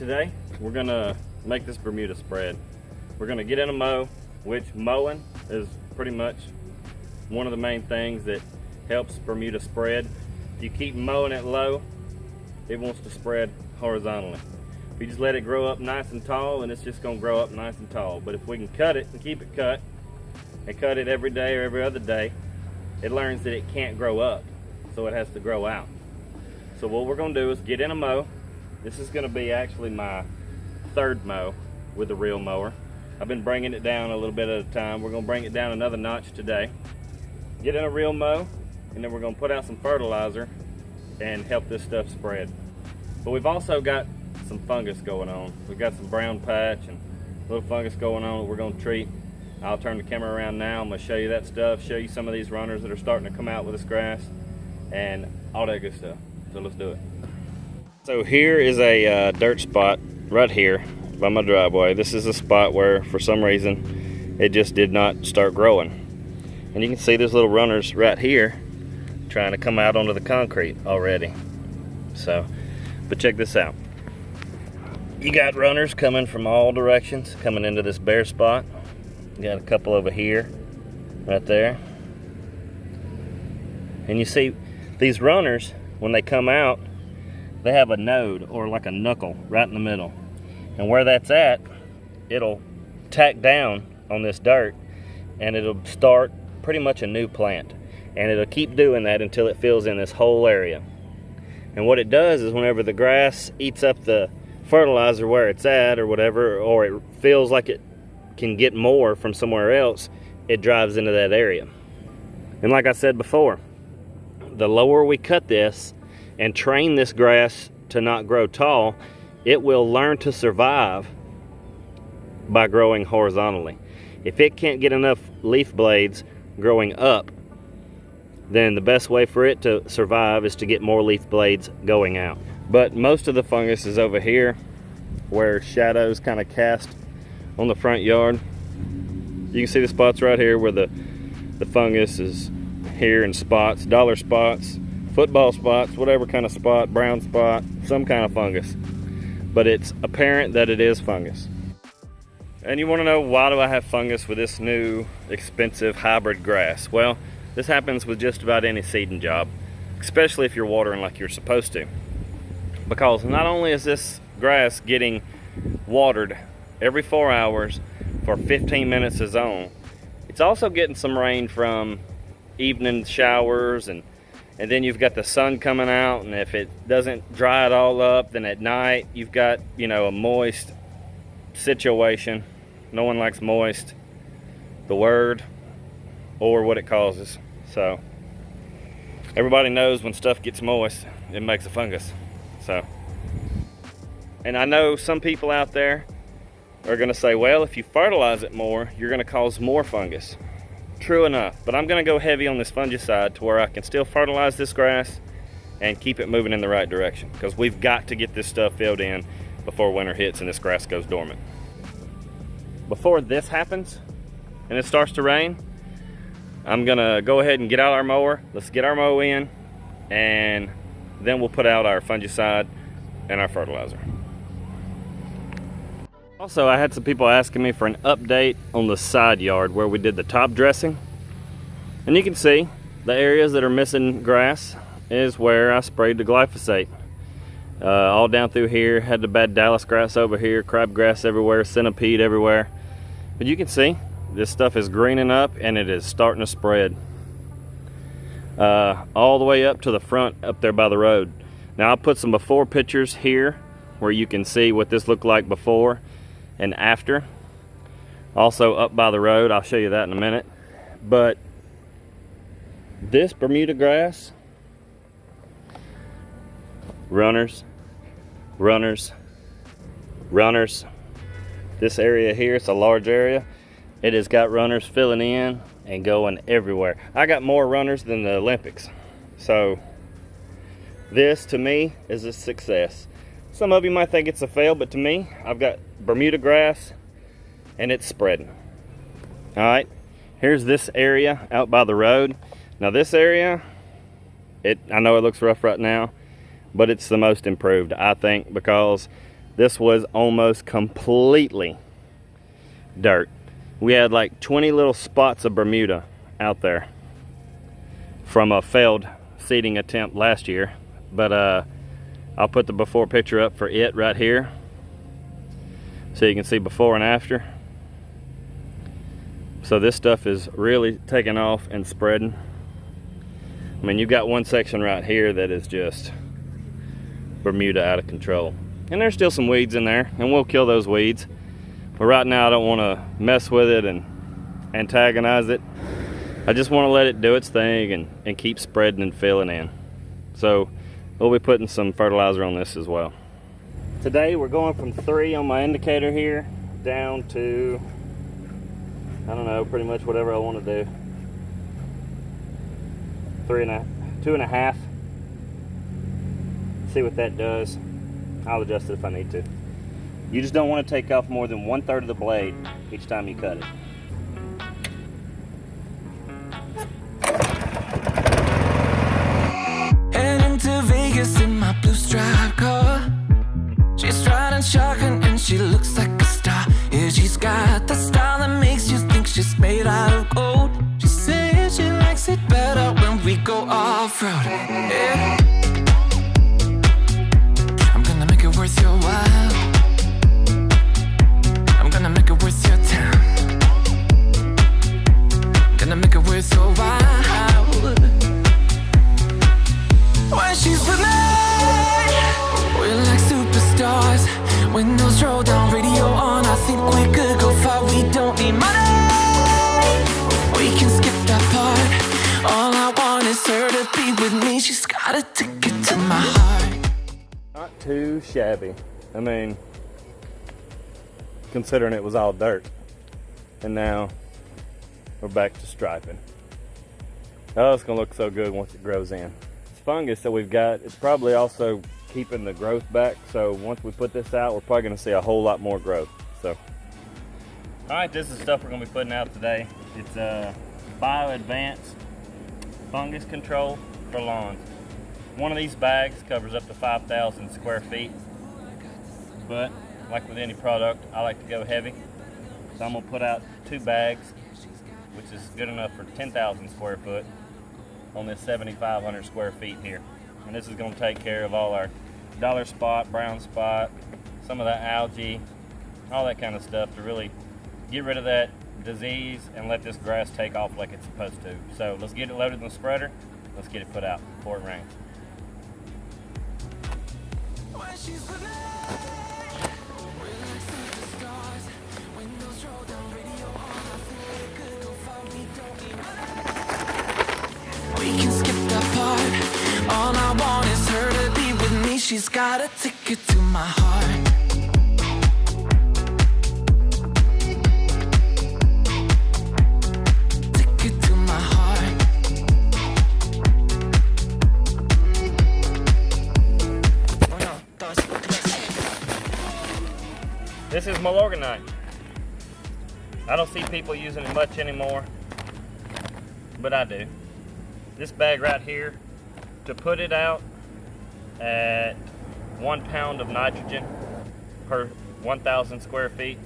today we're gonna make this Bermuda spread. We're gonna get in a mow, which mowing is pretty much one of the main things that helps Bermuda spread. If you keep mowing it low, it wants to spread horizontally. If you just let it grow up nice and tall, and it's just gonna grow up nice and tall. But if we can cut it and keep it cut, and cut it every day or every other day, it learns that it can't grow up, so it has to grow out. So what we're gonna do is get in a mow. This is gonna be actually my third mow with the reel mower. I've been bringing it down a little bit at a time. We're gonna bring it down another notch today. Get in a reel mow, and then we're gonna put out some fertilizer and help this stuff spread. But we've also got some fungus going on. We've got some brown patch and a little fungus going on that we're gonna treat. I'll turn the camera around now. I'm gonna show you that stuff, show you some of these runners that are starting to come out with this grass and all that good stuff. So let's do it. So here is a dirt spot right here by my driveway. This is a spot where for some reason it just did not start growing. And you can see there's little runners right here trying to come out onto the concrete already. So, but check this out. You got runners coming from all directions, coming into this bare spot. You got a couple over here, right there. And you see these runners, when they come out, they have a node or like a knuckle right in the middle. And where that's at, it'll tack down on this dirt and it'll start pretty much a new plant. And it'll keep doing that until it fills in this whole area. And what it does is whenever the grass eats up the fertilizer where it's at or whatever, or it feels like it can get more from somewhere else, it drives into that area. And like I said before, the lower we cut this and train this grass to not grow tall, it will learn to survive by growing horizontally. If it can't get enough leaf blades growing up, then the best way for it to survive is to get more leaf blades going out. But most of the fungus is over here where shadows kind of cast on the front yard. You can see the spots right here where the fungus is here in spots, dollar spots, football spots, whatever kind of spot, brown spot, some kind of fungus. But it's apparent that it is fungus. And you want to know, why do I have fungus with this new expensive hybrid grass? Well, this happens with just about any seeding job, especially if you're watering like you're supposed to. Because not only is this grass getting watered every 4 hours for 15 minutes a zone, it's also getting some rain from evening showers, and then you've got the sun coming out, and if it doesn't dry it all up, then at night you've got, you know, a moist situation. No one likes moist, the word, or what it causes. So everybody knows when stuff gets moist, it makes a fungus. So, and I know some people out there are gonna say, well, if you fertilize it more, you're gonna cause more fungus. True enough, but I'm gonna go heavy on this fungicide to where I can still fertilize this grass and keep it moving in the right direction, because we've got to get this stuff filled in before winter hits and this grass goes dormant. Before this happens and it starts to rain, I'm gonna go ahead and get out our mower. Let's get our mow in, and then we'll put out our fungicide and our fertilizer. Also, I had some people asking me for an update on the side yard where we did the top dressing. And you can see the areas that are missing grass is where I sprayed the glyphosate. All down through here, had the bad Dallas grass over here, crabgrass everywhere, centipede everywhere. But you can see this stuff is greening up and it is starting to spread. All the way up to the front up there by the road. Now I'll put some before pictures here where you can see what this looked like before and after. Also up by the road, I'll show you that in a minute. But this Bermuda grass, runners, runners, runners. This area here, it's a large area. It has got runners filling in and going everywhere. I got more runners than the Olympics. So this to me is a success. Some of you might think it's a fail, but to me, I've got Bermuda grass and it's spreading. All right, here's this area out by the road. Now this area, I know it looks rough right now, but it's the most improved, I think, because this was almost completely dirt. We had like 20 little spots of Bermuda out there from a failed seeding attempt last year. But I'll put the before picture up for it right here so you can see before and after. So this stuff is really taking off and spreading. I mean, you've got one section right here that is just Bermuda out of control. And there's still some weeds in there, and we'll kill those weeds. But right now I don't want to mess with it and antagonize it. I just want to let it do its thing and keep spreading and filling in. So we'll be putting some fertilizer on this as well. Today we're going from 3 on my indicator here down to, I don't know, pretty much whatever I want to do. 2.5. See what that does. I'll adjust it if I need to. You just don't want to take off more than 1/3 of the blade each time you cut it. Heading to Vegas in my blue stripe car. She's riding shotgun and she looks like a star. Yeah, she's got the style that makes you think she's made out of gold. She says she likes it better when we go off-road. Yeah. I'm gonna make it worth your while. I'm gonna make it worth your time. Gonna make it worth your while. When she's with me, we're like superstars. Windows roll down, radio on. I think we could go far. We don't need money. We can skip that part. All I want is her to be with me. She's got a ticket to my heart. Not too shabby. I mean, considering it was all dirt. And now we're back to striping. Oh, it's gonna look so good once it grows in. This fungus that we've got, it's probably also keeping the growth back. So once we put this out, we're probably gonna see a whole lot more growth. So, all right, this is stuff we're gonna be putting out today. It's Bio Advanced Fungus Control for Lawns. One of these bags covers up to 5,000 square feet. But like with any product, I like to go heavy. So I'm gonna put out 2 bags, which is good enough for 10,000 square foot on this 7,500 square feet here. And this is gonna take care of all our dollar spot, brown spot, some of that algae, all that kind of stuff to really get rid of that disease and let this grass take off like it's supposed to. So let's get it loaded in the spreader. Let's get it put out before it rains. We can skip that part. All I want is her to be with me. She's got a ticket to my heart. Ticket to my heart. This is Milorganite. I don't see people using it much anymore, but I do. This bag right here, to put it out at 1 pound of nitrogen per 1,000 square feet,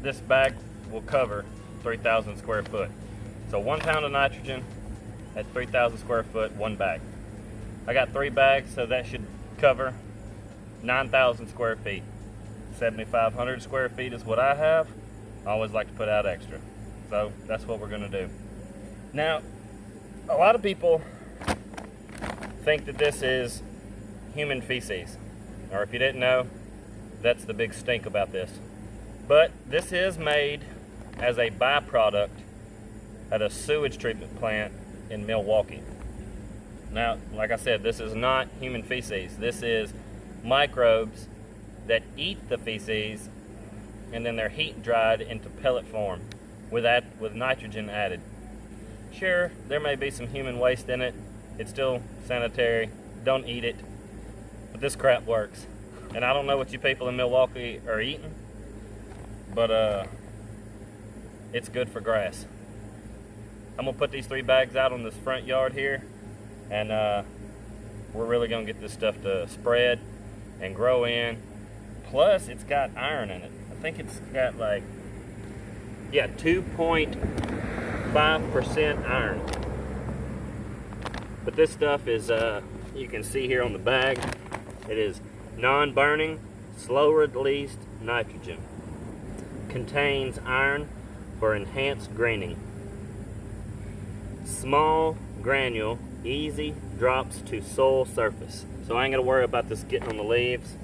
this bag will cover 3,000 square foot. So 1 pound of nitrogen at 3,000 square foot, 1 bag. I got 3 bags, so that should cover 9,000 square feet. 7,500 square feet is what I have. I always like to put out extra. So that's what we're gonna do. Now, a lot of people think that this is human feces, or if you didn't know, that's the big stink about this. But this is made as a byproduct at a sewage treatment plant in Milwaukee. Now, like I said, this is not human feces. This is microbes that eat the feces, and then they're heat dried into pellet form with nitrogen added. Sure, there may be some human waste in it. It's still sanitary. Don't eat it. But this crap works. And I don't know what you people in Milwaukee are eating, but it's good for grass. I'm gonna put these 3 bags out on this front yard here, and we're really gonna get this stuff to spread and grow in, Plus, it's got iron in it. I think it's got like, yeah, 2.5% iron. But this stuff is, you can see here on the bag, it is non-burning, slow-released nitrogen. Contains iron for enhanced greening. Small granule, easy drops to soil surface. So I ain't gonna worry about this getting on the leaves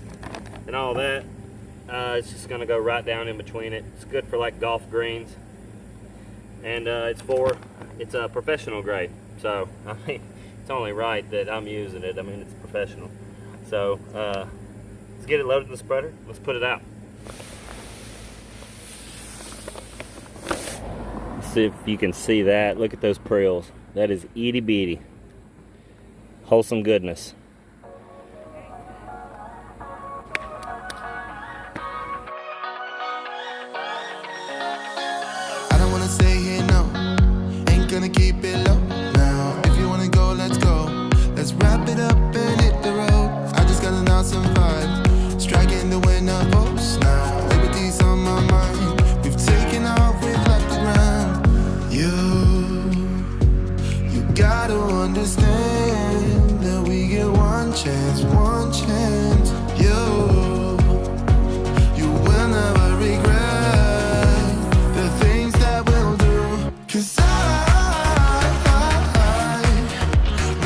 and all that. It's just gonna go right down in between it. It's good for like golf greens, and it's a professional grade. So I mean, it's only right that I'm using it. I mean, it's professional. So let's get it loaded in the spreader. Let's put it out. Let's see if you can see that. Look at those prills. That is itty bitty. Wholesome goodness. I don't wanna stay here, no. Ain't gonna keep it low now. If you wanna go, let's go. Let's wrap it up and hit the road. I just got an awesome vibe, striking the winner post now. Liberty's on my mind. We've taken off, we've left the ground. You gotta understand that we get one chance. You will never regret the things that we'll do. 'Cause I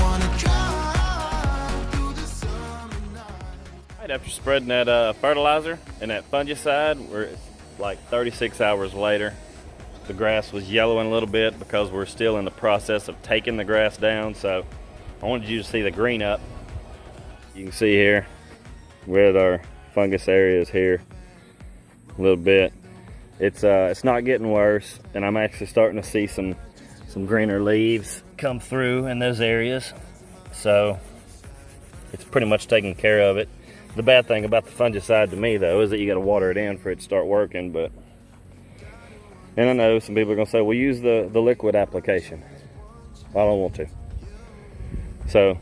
wanna drive through the summer night. Right after spreading that fertilizer and that fungicide, we're like 36 hours later. The grass was yellowing a little bit because we're still in the process of taking the grass down. So I wanted you to see the green up. You can see here where our fungus area is here a little bit. It's not getting worse, and I'm actually starting to see some greener leaves come through in those areas. So it's pretty much taking care of it. The bad thing about the fungicide to me though is that you got to water it in for it to start working. And I know some people are gonna say, well, use the liquid application. I don't want to. So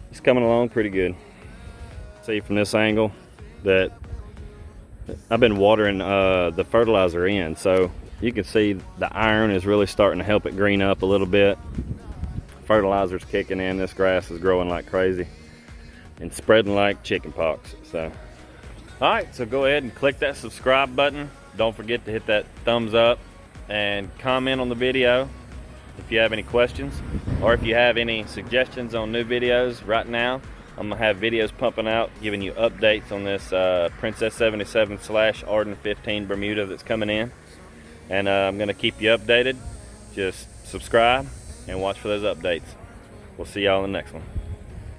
it's coming along pretty good. See from this angle that I've been watering the fertilizer in, so you can see the iron is really starting to help it green up a little bit. Fertilizer's kicking in. This grass is growing like crazy and spreading like chicken pox. So, all right, so go ahead and click that subscribe button. Don't forget to hit that thumbs up and comment on the video if you have any questions, or if you have any suggestions on new videos. Right now I'm gonna have videos pumping out giving you updates on this Princess 77/Arden 15 Bermuda that's coming in, and I'm gonna keep you updated. Just subscribe and watch for those updates. We'll see y'all in the next one.